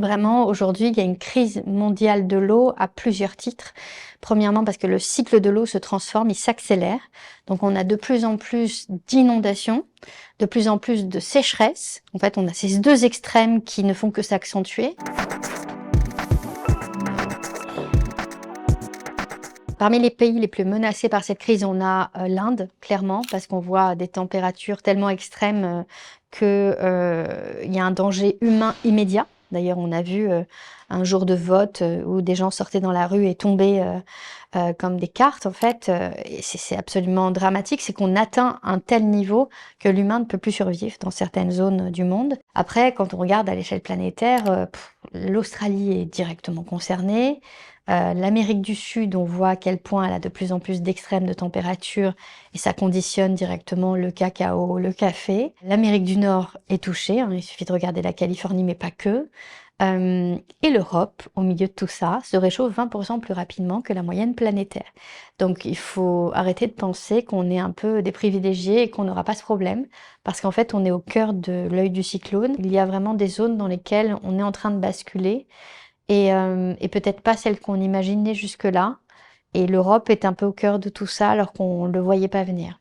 Vraiment, aujourd'hui, il y a une crise mondiale de l'eau à plusieurs titres. Premièrement, parce que le cycle de l'eau se transforme, il s'accélère. Donc, on a de plus en plus d'inondations, de plus en plus de sécheresse. En fait, on a ces deux extrêmes qui ne font que s'accentuer. Parmi les pays les plus menacés par cette crise, on a l'Inde, clairement, parce qu'on voit des températures tellement extrêmes qu'il y a un danger humain immédiat. D'ailleurs, on a vu un jour de vote où des gens sortaient dans la rue et tombaient comme des cartes, en fait. Et c'est absolument dramatique, c'est qu'on atteint un tel niveau que l'humain ne peut plus survivre dans certaines zones du monde. Après, quand on regarde à l'échelle planétaire, l'Australie est directement concernée. L'Amérique du Sud, on voit à quel point elle a de plus en plus d'extrêmes de température et ça conditionne directement le cacao, le café. L'Amérique du Nord est touchée, hein, il suffit de regarder la Californie, mais pas que. Et l'Europe, au milieu de tout ça, se réchauffe 20% plus rapidement que la moyenne planétaire. Donc il faut arrêter de penser qu'on est un peu des privilégiés et qu'on n'aura pas ce problème, parce qu'en fait on est au cœur de l'œil du cyclone. Il y a vraiment des zones dans lesquelles on est en train de basculer et peut-être pas celle qu'on imaginait jusque-là. Et l'Europe est un peu au cœur de tout ça alors qu'on ne le voyait pas venir.